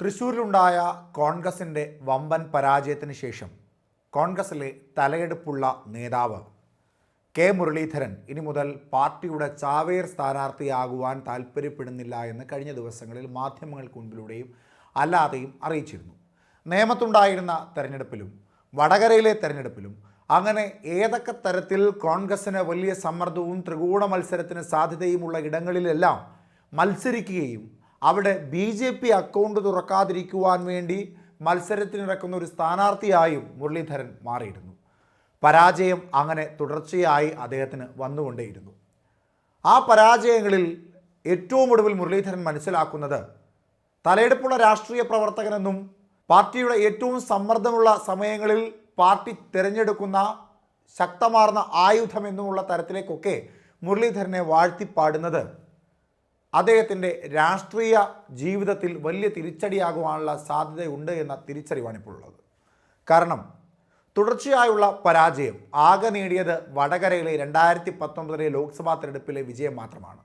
തൃശ്ശൂരിലുണ്ടായ കോൺഗ്രസിൻ്റെ വമ്പൻ പരാജയത്തിന് ശേഷം കോൺഗ്രസിലെ തലയെടുപ്പുള്ള നേതാവ് കെ മുരളീധരൻ ഇനി മുതൽ പാർട്ടിയുടെ ചാവേർ സ്ഥാനാർത്ഥിയാകുവാൻ താൽപ്പര്യപ്പെടുന്നില്ല എന്ന് കഴിഞ്ഞ ദിവസങ്ങളിൽ മാധ്യമങ്ങൾക്ക് മുൻപിലൂടെയും അല്ലാതെയും അറിയിച്ചിരുന്നു. നേമത്തുണ്ടായിരുന്ന തെരഞ്ഞെടുപ്പിലും വടകരയിലെ തെരഞ്ഞെടുപ്പിലും അങ്ങനെ ഏതൊക്കെ തരത്തിൽ കോൺഗ്രസിന് വലിയ സമ്മർദ്ദവും ത്രികോണ മത്സരത്തിന് സാധ്യതയുമുള്ള ഇടങ്ങളിലെല്ലാം മത്സരിക്കുകയും അവിടെ BJP അക്കൗണ്ട് തുറക്കാതിരിക്കുവാൻ വേണ്ടി മത്സരത്തിനിറക്കുന്ന ഒരു സ്ഥാനാർത്ഥിയായും മുരളീധരൻ മാറിയിരുന്നു. പരാജയം അങ്ങനെ തുടർച്ചയായി അദ്ദേഹത്തിന് വന്നുകൊണ്ടേയിരുന്നു. ആ പരാജയങ്ങളിൽ ഏറ്റവും ഒടുവിൽ മുരളീധരൻ മനസ്സിലാക്കുന്നത് തലയെടുപ്പുള്ള രാഷ്ട്രീയ പ്രവർത്തകനെന്നും പാർട്ടിയുടെ ഏറ്റവും സമ്മർദ്ദമുള്ള സമയങ്ങളിൽ പാർട്ടി തിരഞ്ഞെടുക്കുന്ന ശക്തമാർന്ന ആയുധമെന്നുമുള്ള തരത്തിലേക്കൊക്കെ മുരളീധരനെ വാഴ്ത്തിപ്പാടുന്നത് അദ്ദേഹത്തിൻ്റെ രാഷ്ട്രീയ ജീവിതത്തിൽ വലിയ തിരിച്ചടിയാകുവാനുള്ള സാധ്യതയുണ്ട് എന്ന തിരിച്ചറിവാണിപ്പോൾ ഉള്ളത്. കാരണം തുടർച്ചയായുള്ള പരാജയം ആകെ നേടിയത് വടകരയിലെ 2019 ലോക്സഭാ തെരഞ്ഞെടുപ്പിലെ വിജയം മാത്രമാണ്.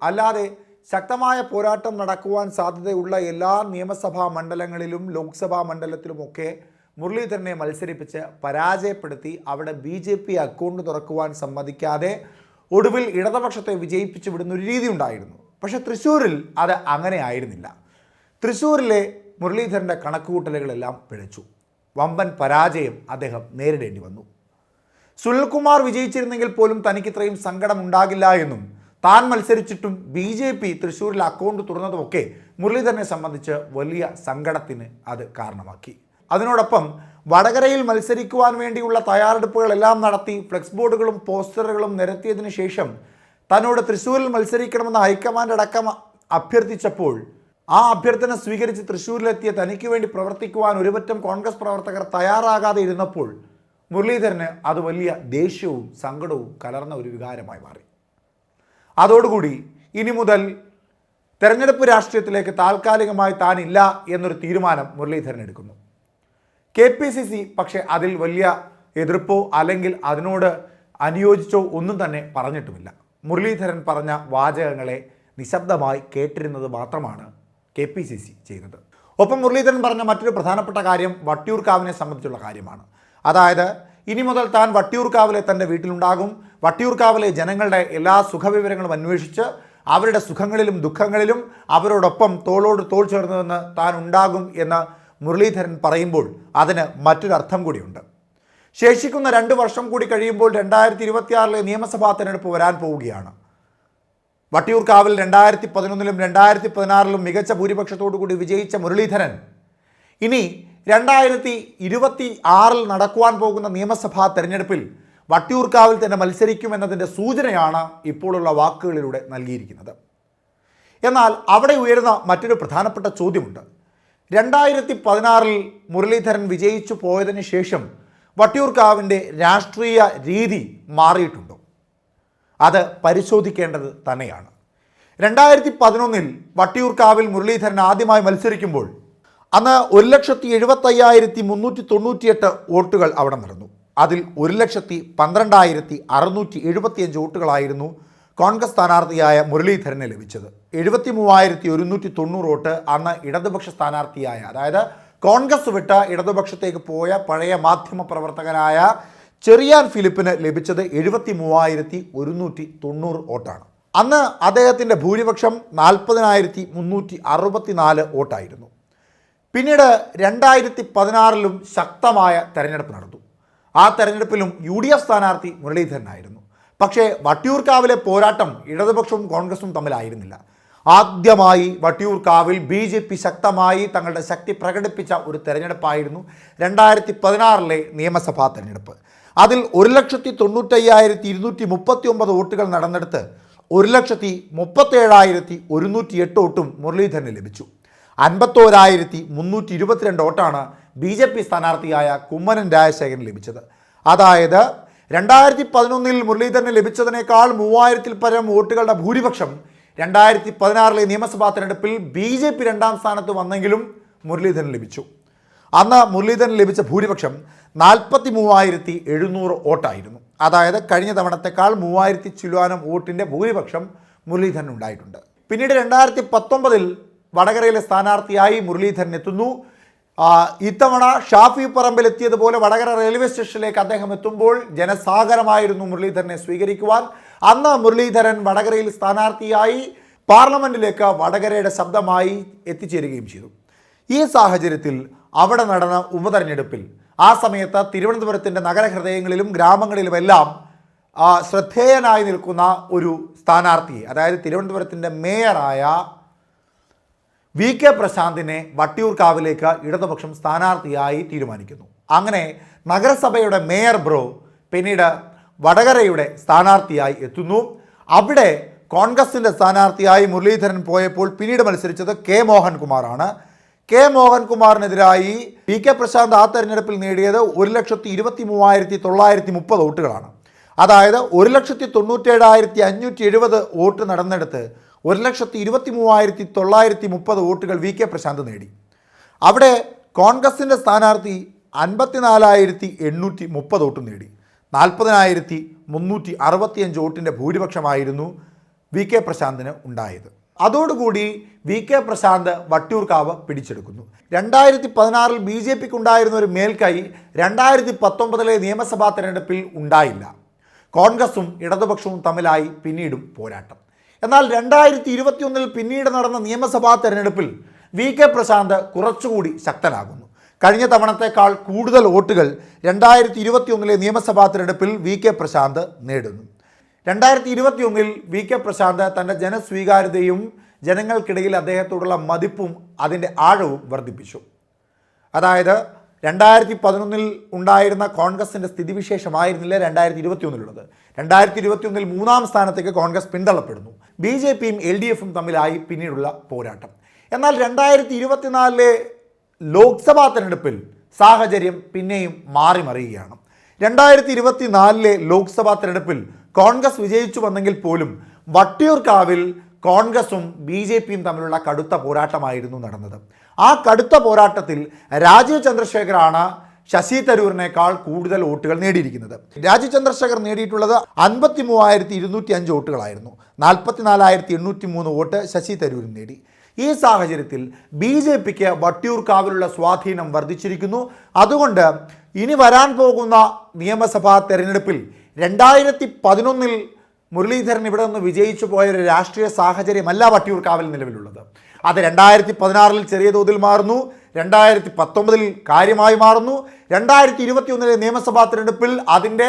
അല്ലാതെ ശക്തമായ പോരാട്ടം നടക്കുവാൻ സാധ്യതയുള്ള എല്ലാ നിയമസഭാ മണ്ഡലങ്ങളിലും ലോക്സഭാ മണ്ഡലത്തിലുമൊക്കെ മുരളീധരനെ മത്സരിപ്പിച്ച് പരാജയപ്പെടുത്തി അവിടെ BJP അക്കൗണ്ട് തുറക്കുവാൻ സമ്മതിക്കാതെ ഒടുവിൽ ഇടതുപക്ഷത്തെ വിജയിപ്പിച്ചു വിടുന്ന ഒരു രീതി ഉണ്ടായിരുന്നു. പക്ഷേ തൃശ്ശൂരിൽ അത് അങ്ങനെ ആയിരുന്നില്ല. തൃശ്ശൂരിലെ മുരളീധരൻ്റെ കണക്കുകൂട്ടലുകളെല്ലാം പിഴച്ചു. വമ്പൻ പരാജയം അദ്ദേഹം നേരിടേണ്ടി വന്നു. സുനിൽകുമാർ വിജയിച്ചിരുന്നെങ്കിൽ പോലും തനിക്ക് ഇത്രയും സങ്കടം ഉണ്ടാകില്ല എന്നും താൻ മത്സരിച്ചിട്ടും BJP തൃശ്ശൂരിൽ അക്കൗണ്ട് തുറന്നതുമൊക്കെ മുരളീധരനെ സംബന്ധിച്ച് വലിയ സങ്കടത്തിന് അത് കാരണമാക്കി. അതിനോടൊപ്പം വടകരയിൽ മത്സരിക്കുവാൻ വേണ്ടിയുള്ള തയ്യാറെടുപ്പുകളെല്ലാം നടത്തി ഫ്ലെക്സ് ബോർഡുകളും പോസ്റ്ററുകളും നിരത്തിയതിനു ശേഷം തന്നോട് തൃശ്ശൂരിൽ മത്സരിക്കണമെന്ന് ഹൈക്കമാൻഡ് അടക്കം അഭ്യർത്ഥിച്ചപ്പോൾ ആ അഭ്യർത്ഥന സ്വീകരിച്ച് തൃശ്ശൂരിലെത്തിയ തനിക്ക് വേണ്ടി പ്രവർത്തിക്കുവാൻ ഒരുപറ്റം കോൺഗ്രസ് പ്രവർത്തകർ തയ്യാറാകാതെ ഇരുന്നപ്പോൾ മുരളീധരന് അത് വലിയ ദേഷ്യവും സങ്കടവും കലർന്ന ഒരു വികാരമായി മാറി. അതോടുകൂടി ഇനി മുതൽ തെരഞ്ഞെടുപ്പ് രാഷ്ട്രീയത്തിലേക്ക് താൽക്കാലികമായി താനില്ല എന്നൊരു തീരുമാനം മുരളീധരൻ എടുക്കുന്നു. KPCC പക്ഷേ അതിൽ വലിയ എതിർപ്പോ അല്ലെങ്കിൽ അതിനോട് അനുയോജിച്ചോ ഒന്നും തന്നെ പറഞ്ഞിട്ടുമില്ല. മുരളീധരൻ പറഞ്ഞ വാചകങ്ങളെ നിശബ്ദമായി കേട്ടിരുന്നത് മാത്രമാണ് KPCC ചെയ്തത്. ഒപ്പം മുരളീധരൻ പറഞ്ഞ മറ്റൊരു പ്രധാനപ്പെട്ട കാര്യം വട്ടിയൂർക്കാവിനെ സംബന്ധിച്ചുള്ള കാര്യമാണ്. അതായത് ഇനി മുതൽ താൻ വട്ടിയൂർക്കാവിലെ തൻ്റെ വീട്ടിലുണ്ടാകും, വട്ടിയൂർക്കാവിലെ ജനങ്ങളുടെ എല്ലാ സുഖവിവരങ്ങളും അന്വേഷിച്ച് അവരുടെ സുഖങ്ങളിലും ദുഃഖങ്ങളിലും അവരോടൊപ്പം തോളോട് തോൾ ചേർന്ന് നിന്ന് താൻ ഉണ്ടാകും എന്ന് മുരളീധരൻ പറയുമ്പോൾ അതിന് മറ്റൊരർത്ഥം കൂടിയുണ്ട്. ശേഷിക്കുന്ന 2 വർഷം കൂടി കഴിയുമ്പോൾ 2026 നിയമസഭാ തെരഞ്ഞെടുപ്പ് വരാൻ പോവുകയാണ്. വട്ടിയൂർക്കാവിൽ 2011 2016 മികച്ച ഭൂരിപക്ഷത്തോടു കൂടി വിജയിച്ച മുരളീധരൻ ഇനി 2026 നടക്കുവാൻ പോകുന്ന നിയമസഭാ തെരഞ്ഞെടുപ്പിൽ വട്ടിയൂർക്കാവിൽ തന്നെ മത്സരിക്കുമെന്നതിൻ്റെ സൂചനയാണ് ഇപ്പോഴുള്ള വാക്കുകളിലൂടെ നൽകിയിരിക്കുന്നത്. എന്നാൽ അവിടെ ഉയരുന്ന മറ്റൊരു പ്രധാനപ്പെട്ട ചോദ്യമുണ്ട്. 2016 മുരളീധരൻ വിജയിച്ചു പോയതിന് ശേഷം വട്ടിയൂർക്കാവിൻ്റെ രാഷ്ട്രീയ രീതി മാറിയിട്ടുണ്ടോ? അത് പരിശോധിക്കേണ്ടത് തന്നെയാണ്. 2011 വട്ടിയൂർക്കാവിൽ മുരളീധരൻ ആദ്യമായി മത്സരിക്കുമ്പോൾ അന്ന് 1,75,398 വോട്ടുകൾ അവിടെ നടന്നു. അതിൽ 1,12,675 വോട്ടുകളായിരുന്നു കോൺഗ്രസ് സ്ഥാനാർത്ഥിയായ മുരളീധരന് ലഭിച്ചത്. 73,190 വോട്ട് അന്ന് ഇടതുപക്ഷ സ്ഥാനാർത്ഥിയായ, അതായത് കോൺഗ്രസ് വിട്ട ഇടതുപക്ഷത്തേക്ക് പോയ പഴയ മാധ്യമ പ്രവർത്തകനായ ചെറിയാൻ ഫിലിപ്പിന് ലഭിച്ചത് 73,190 വോട്ടാണ്. അന്ന് അദ്ദേഹത്തിൻ്റെ ഭൂരിപക്ഷം 40,364 വോട്ടായിരുന്നു. പിന്നീട് 2016 ശക്തമായ തെരഞ്ഞെടുപ്പ് നടന്നു. ആ തെരഞ്ഞെടുപ്പിലും UDF സ്ഥാനാർത്ഥി മുരളീധരനായിരുന്നു. പക്ഷേ വട്ടിയൂർക്കാവിലെ പോരാട്ടം ഇടതുപക്ഷവും കോൺഗ്രസും തമ്മിലായിരുന്നില്ല. ആദ്യമായി വട്ടിയൂർക്കാവിൽ BJP ശക്തമായി തങ്ങളുടെ ശക്തി പ്രകടിപ്പിച്ച ഒരു തെരഞ്ഞെടുപ്പായിരുന്നു 2016 നിയമസഭാ തെരഞ്ഞെടുപ്പ്. അതിൽ 1,95,239 വോട്ടുകൾ നടന്നെടുത്ത് 1,37,108 വോട്ടും മുരളീധരന് ലഭിച്ചു. 51,322 വോട്ടാണ് BJP സ്ഥാനാർത്ഥിയായ കുമ്മനം രാജശേഖരന് ലഭിച്ചത്. അതായത് 2011 മുരളീധരന് ലഭിച്ചതിനേക്കാൾ 3000-ൽ പരം വോട്ടുകളുടെ ഭൂരിപക്ഷം 2016 നിയമസഭാ തെരഞ്ഞെടുപ്പിൽ BJP 2ാം സ്ഥാനത്ത് വന്നെങ്കിലും മുരളീധരൻ ലഭിച്ചു. അന്ന് മുരളീധരൻ ലഭിച്ച ഭൂരിപക്ഷം 43,700 വോട്ടായിരുന്നു. അതായത് കഴിഞ്ഞ തവണത്തേക്കാൾ 3000 ചില്ലുവാനം വോട്ടിൻ്റെ ഭൂരിപക്ഷം മുരളീധരൻ ഉണ്ടായിട്ടുണ്ട്. പിന്നീട് 2019 വടകരയിലെ സ്ഥാനാർത്ഥിയായി മുരളീധരൻ എത്തുന്നു. ഇത്തവണ ഷാഫി പറമ്പിൽ എത്തിയതുപോലെ വടകര റെയിൽവേ സ്റ്റേഷനിലേക്ക് അദ്ദേഹം എത്തുമ്പോൾ ജനസാഗരമായിരുന്നു മുരളീധരനെ സ്വീകരിക്കുവാൻ. അന്ന് മുരളീധരൻ വടകരയിൽ സ്ഥാനാർത്ഥിയായി പാർലമെന്റിലേക്ക് വടകരയുടെ ശബ്ദമായി എത്തിച്ചേരുകയും ചെയ്തു. ഈ സാഹചര്യത്തിൽ അവിടെ നടന്ന ഉപതെരഞ്ഞെടുപ്പിൽ ആ സമയത്ത് തിരുവനന്തപുരത്തിൻ്റെ നഗരഹൃദയങ്ങളിലും ഗ്രാമങ്ങളിലുമെല്ലാം ശ്രദ്ധേയനായി നിൽക്കുന്ന ഒരു സ്ഥാനാർത്ഥിയെ, അതായത് തിരുവനന്തപുരത്തിൻ്റെ മേയറായ വി കെ പ്രശാന്തിനെ വട്ടിയൂർക്കാവിലേക്ക് ഇടതുപക്ഷം സ്ഥാനാർത്ഥിയായി തീരുമാനിക്കുന്നു. അങ്ങനെ നഗരസഭയുടെ മേയർ ബ്രോ പിന്നീട് വടകരയുടെ സ്ഥാനാർത്ഥിയായി എത്തുന്നു. അവിടെ കോൺഗ്രസിൻ്റെ സ്ഥാനാർത്ഥിയായി മുരളീധരൻ പോയപ്പോൾ പിന്നീട് മത്സരിച്ചത് കെ മോഹൻകുമാറാണ്. കെ മോഹൻകുമാറിനെതിരായി വി കെ പ്രശാന്ത് ആ തെരഞ്ഞെടുപ്പിൽ നേടിയത് 1,23,930 വോട്ടുകളാണ്. അതായത് 1,97,570 വോട്ട് നടന്നെടുത്ത് 1,23,930 വോട്ടുകൾ വി കെ പ്രശാന്ത് നേടി. അവിടെ കോൺഗ്രസിൻ്റെ സ്ഥാനാർത്ഥി 54,830 വോട്ട് നേടി. 40,365 വോട്ടിൻ്റെ ഭൂരിപക്ഷമായിരുന്നു വി കെ പ്രശാന്തിന് ഉണ്ടായത്. അതോടുകൂടി വി കെ പ്രശാന്ത് വട്ടിയൂർക്കാവ് പിടിച്ചെടുക്കുന്നു. 2016 ബി ജെ പിക്ക് ഉണ്ടായിരുന്ന ഒരു മേൽക്കൈ 2019 നിയമസഭാ തെരഞ്ഞെടുപ്പിൽ ഉണ്ടായില്ല. കോൺഗ്രസും ഇടതുപക്ഷവും തമ്മിലായി പിന്നീടും പോരാട്ടം. എന്നാൽ 2021 പിന്നീട് നടന്ന നിയമസഭാ തെരഞ്ഞെടുപ്പിൽ വി കെ പ്രശാന്ത് കുറച്ചുകൂടി ശക്തനാകുന്നു. കഴിഞ്ഞ തവണത്തേക്കാൾ കൂടുതൽ വോട്ടുകൾ 2021 നിയമസഭാ തെരഞ്ഞെടുപ്പിൽ വി കെ പ്രശാന്ത് നേടുന്നു. 2021 വി കെ പ്രശാന്ത് തൻ്റെ ജനസ്വീകാര്യതയും ജനങ്ങൾക്കിടയിൽ അദ്ദേഹത്തോടുള്ള മതിപ്പും അതിൻ്റെ ആഴവും വർദ്ധിപ്പിച്ചു. അതായത് 2011 ഉണ്ടായിരുന്ന കോൺഗ്രസിൻ്റെ സ്ഥിതിവിശേഷമായിരുന്നില്ല 2021 2021 മൂന്നാം സ്ഥാനത്തേക്ക് കോൺഗ്രസ് പിന്തള്ളപ്പെടുന്നു. ബി ജെ പിയും എൽ ഡി എഫും തമ്മിലായി പിന്നീടുള്ള പോരാട്ടം. എന്നാൽ 2024 ലോക്സഭാ തെരഞ്ഞെടുപ്പിൽ സാഹചര്യം പിന്നെയും മാറിമറിയുകയാണ്. 2024 ലോക്സഭാ തെരഞ്ഞെടുപ്പിൽ കോൺഗ്രസ് വിജയിച്ചു വന്നെങ്കിൽ പോലും വട്ടിയൂർക്കാവിൽ കോൺഗ്രസും ബി ജെ പിയും തമ്മിലുള്ള കടുത്ത പോരാട്ടമായിരുന്നു നടന്നത്. ആ കടുത്ത പോരാട്ടത്തിൽ രാജീവ് ചന്ദ്രശേഖറാണ് ശശി തരൂരിനേക്കാൾ കൂടുതൽ വോട്ടുകൾ നേടിയിരിക്കുന്നത്. രാജീവ് ചന്ദ്രശേഖർ നേടിയിട്ടുള്ളത് 53,205 വോട്ടുകളായിരുന്നു. 44,803 വോട്ട് ശശി തരൂരും നേടി. ഈ സാഹചര്യത്തിൽ ബി ജെ പിക്ക് വട്ടിയൂർക്കാവിലുള്ള സ്വാധീനം വർദ്ധിച്ചിരിക്കുന്നു. അതുകൊണ്ട് ഇനി വരാൻ പോകുന്ന നിയമസഭാ തെരഞ്ഞെടുപ്പിൽ 2011 മുരളീധരൻ ഇവിടെ നിന്ന് വിജയിച്ചു പോയൊരു രാഷ്ട്രീയ സാഹചര്യമല്ല വട്ടിയൂർക്കാവിൽ നിലവിലുള്ളത്. അത് 2016 ചെറിയ തോതിൽ മാറുന്നു, 2019 കാര്യമായി മാറുന്നു, 2021 നിയമസഭാ തെരഞ്ഞെടുപ്പിൽ അതിൻ്റെ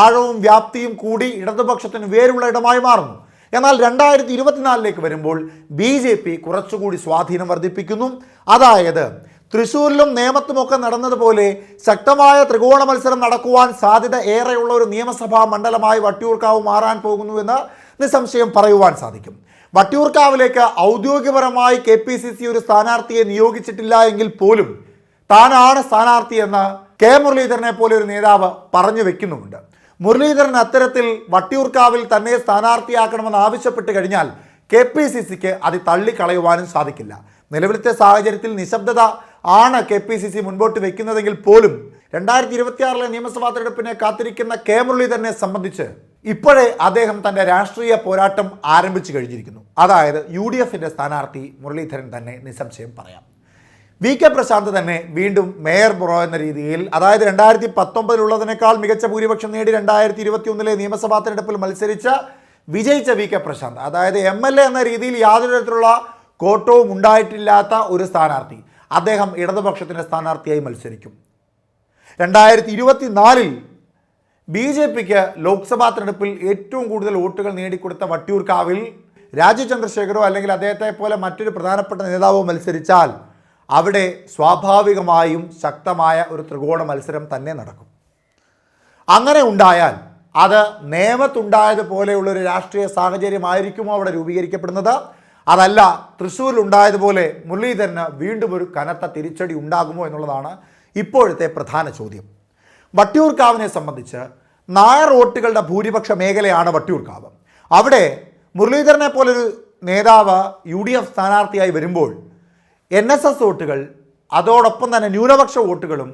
ആഴവും വ്യാപ്തിയും കൂടി ഇടതുപക്ഷത്തിന് വേരുള്ള ഇടമായി മാറുന്നു. എന്നാൽ 2024 വരുമ്പോൾ ബി ജെ പി കുറച്ചുകൂടി സ്വാധീനം വർദ്ധിപ്പിക്കുന്നു. അതായത് തൃശ്ശൂരിലും നേമത്തുമൊക്കെ നടന്നതുപോലെ ശക്തമായ ത്രികോണ മത്സരം നടക്കുവാൻ സാധ്യത ഏറെയുള്ള ഒരു നിയമസഭാ മണ്ഡലമായി വട്ടിയൂർക്കാവ് മാറാൻ പോകുന്നുവെന്ന് നിസ്സംശയം പറയുവാൻ സാധിക്കും. വട്ടിയൂർക്കാവിലേക്ക് ഔദ്യോഗികപരമായി KPCC ഒരു സ്ഥാനാർത്ഥിയെ നിയോഗിച്ചിട്ടില്ല എങ്കിൽ പോലും താനാണ് സ്ഥാനാർത്ഥിയെന്ന് കെ മുരളീധരനെ പോലെ ഒരു നേതാവ് പറഞ്ഞു വെക്കുന്നുമുണ്ട്. മുരളീധരൻ അത്തരത്തിൽ വട്ടിയൂർക്കാവിൽ തന്നെ സ്ഥാനാർത്ഥിയാക്കണമെന്ന് ആവശ്യപ്പെട്ട് കഴിഞ്ഞാൽ KPCCക്ക് അത് തള്ളിക്കളയുവാനും സാധിക്കില്ല. നിലവിലത്തെ സാഹചര്യത്തിൽ നിശബ്ദത ആണ് KPCC മുൻപോട്ട് വെക്കുന്നതെങ്കിൽ പോലും 2026 നിയമസഭാ തെരഞ്ഞെടുപ്പിനെ കാത്തിരിക്കുന്ന കെ മുരളീധരനെ സംബന്ധിച്ച് ഇപ്പോഴേ അദ്ദേഹം തൻ്റെ രാഷ്ട്രീയ പോരാട്ടം ആരംഭിച്ചു കഴിഞ്ഞിരിക്കുന്നു. അതായത് UDFിൻ്റെ സ്ഥാനാർത്ഥി മുരളീധരൻ തന്നെ നിസ്സംശയം പറയാം. വി കെ പ്രശാന്ത് തന്നെ വീണ്ടും മേയർ ബ്രോ എന്ന രീതിയിൽ, അതായത് 2019 മികച്ച ഭൂരിപക്ഷം നേടി 2021 നിയമസഭാ തെരഞ്ഞെടുപ്പിൽ വിജയിച്ച വി കെ പ്രശാന്ത്, അതായത് MLA എന്ന രീതിയിൽ യാതൊരു തരത്തിലുള്ള കോട്ടവും ഉണ്ടായിട്ടില്ലാത്ത ഒരു സ്ഥാനാർത്ഥി, അദ്ദേഹം ഇടതുപക്ഷത്തിൻ്റെ സ്ഥാനാർത്ഥിയായി മത്സരിക്കും. 2024 ബി ജെ പിക്ക് ലോക്സഭാ തെരഞ്ഞെടുപ്പിൽ ഏറ്റവും കൂടുതൽ വോട്ടുകൾ നേടിക്കൊടുത്ത വട്ടിയൂർക്കാവിൽ രാജീവ് ചന്ദ്രശേഖരോ അല്ലെങ്കിൽ അദ്ദേഹത്തെ പോലെ മറ്റൊരു പ്രധാനപ്പെട്ട നേതാവോ മത്സരിച്ചാൽ അവിടെ സ്വാഭാവികമായും ശക്തമായ ഒരു ത്രികോണ മത്സരം തന്നെ നടക്കും. അങ്ങനെ ഉണ്ടായാൽ അത് നേമത്തുണ്ടായതുപോലെയുള്ളൊരു രാഷ്ട്രീയ സാഹചര്യമായിരിക്കുമോ അവിടെ രൂപീകരിക്കപ്പെടുന്നത്? അതല്ല തൃശ്ശൂരിലുണ്ടായതുപോലെ മുരളീധരന് വീണ്ടും ഒരു കനത്ത തിരിച്ചടി ഉണ്ടാകുമോ എന്നുള്ളതാണ് ഇപ്പോഴത്തെ പ്രധാന ചോദ്യം. വട്ടിയൂർക്കാവിനെ സംബന്ധിച്ച് നായർ വോട്ടുകളുടെ ഭൂരിപക്ഷ മേഖലയാണ് വട്ടിയൂർക്കാവ്. അവിടെ മുരളീധരനെ പോലൊരു നേതാവ് UDF സ്ഥാനാർത്ഥിയായി വരുമ്പോൾ NSS വോട്ടുകൾ അതോടൊപ്പം തന്നെ ന്യൂനപക്ഷ വോട്ടുകളും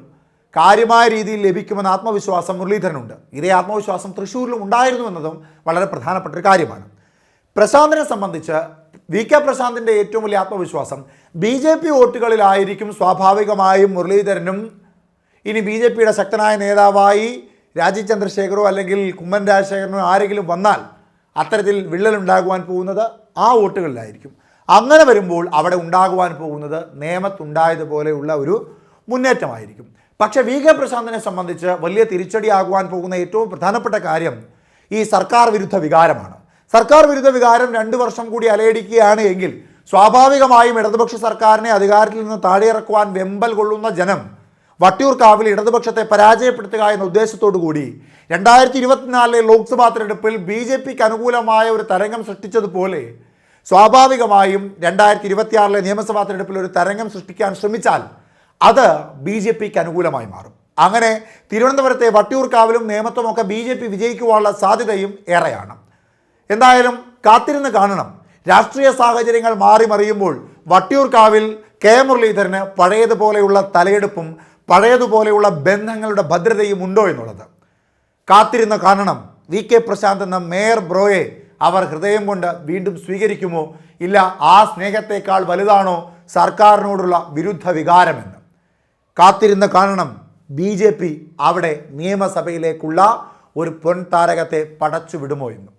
കാര്യമായ രീതിയിൽ ലഭിക്കുമെന്ന ആത്മവിശ്വാസം മുരളീധരനുണ്ട്. ഇതേ ആത്മവിശ്വാസം തൃശ്ശൂരിലും ഉണ്ടായിരുന്നു എന്നതും വളരെ പ്രധാനപ്പെട്ട ഒരു കാര്യമാണ്. പ്രശാന്തിനെ സംബന്ധിച്ച് വി കെ പ്രശാന്തിൻ്റെ ഏറ്റവും വലിയ ആത്മവിശ്വാസം BJP വോട്ടുകളിലായിരിക്കും സ്വാഭാവികമായും മുരളീധരനും ഇനി BJPയുടെ ശക്തനായ നേതാവായി രാജീവ് ചന്ദ്രശേഖരോ അല്ലെങ്കിൽ കുമ്മൻ രാജശേഖരനോ ആരെങ്കിലും വന്നാൽ അത്തരത്തിൽ വിള്ളലുണ്ടാകുവാൻ പോകുന്നത് ആ വോട്ടുകളിലായിരിക്കും. അങ്ങനെ വരുമ്പോൾ അവിടെ ഉണ്ടാകുവാൻ പോകുന്നത് നേമത്തുണ്ടായതുപോലെയുള്ള ഒരു മുന്നേറ്റമായിരിക്കും. പക്ഷേ വി കെ പ്രശാന്തിനെ സംബന്ധിച്ച് വലിയ തിരിച്ചടിയാകുവാൻ പോകുന്ന ഏറ്റവും പ്രധാനപ്പെട്ട കാര്യം ഈ സർക്കാർ വിരുദ്ധ വികാരമാണ്. സർക്കാർ വിരുദ്ധ വികാരം 2 വർഷം കൂടി അലയടിക്കുകയാണ് എങ്കിൽ സ്വാഭാവികമായും ഇടതുപക്ഷ സർക്കാരിനെ അധികാരത്തിൽ നിന്ന് താഴെയിറക്കുവാൻ വെമ്പൽ കൊള്ളുന്ന ജനം വട്ടിയൂർക്കാവിൽ ഇടതുപക്ഷത്തെ പരാജയപ്പെടുത്തുക എന്ന ഉദ്ദേശത്തോടു കൂടി 2024 ലോക്സഭാ തെരഞ്ഞെടുപ്പിൽ BJPക്ക് അനുകൂലമായ ഒരു തരംഗം സൃഷ്ടിച്ചതുപോലെ സ്വാഭാവികമായും 2026 നിയമസഭാ തെരഞ്ഞെടുപ്പിൽ ഒരു തരംഗം സൃഷ്ടിക്കാൻ ശ്രമിച്ചാൽ അത് BJPക്ക് അനുകൂലമായി മാറും. അങ്ങനെ തിരുവനന്തപുരത്തെ വട്ടിയൂർക്കാവിലും നേമത്തുമൊക്കെ BJP വിജയിക്കുവാനുള്ള സാധ്യതയും ഏറെയാണ്. എന്തായാലും കാത്തിരുന്ന് കാണണം. രാഷ്ട്രീയ സാഹചര്യങ്ങൾ മാറി മറിയുമ്പോൾ വട്ടിയൂർക്കാവിൽ കെ മുരളീധരന് പഴയതുപോലെയുള്ള തലയെടുപ്പും പഴയതുപോലെയുള്ള ബന്ധങ്ങളുടെ ഭദ്രതയും ഉണ്ടോ എന്നുള്ളത് കാത്തിരുന്ന് കാണണം. വി കെ പ്രശാന്ത് എന്ന മേയർ ബ്രോയെ അവർ ഹൃദയം കൊണ്ട് വീണ്ടും സ്വീകരിക്കുമോ, ഇല്ല ആ സ്നേഹത്തേക്കാൾ വലുതാണോ സർക്കാരിനോടുള്ള വിരുദ്ധ വികാരമെന്ന് കാത്തിരുന്ന് കാണണം. BJP അവിടെ നിയമസഭയിലേക്കുള്ള ഒരു പൊൻതാരകത്തെ പടച്ചു വിടുമോ എന്ന്.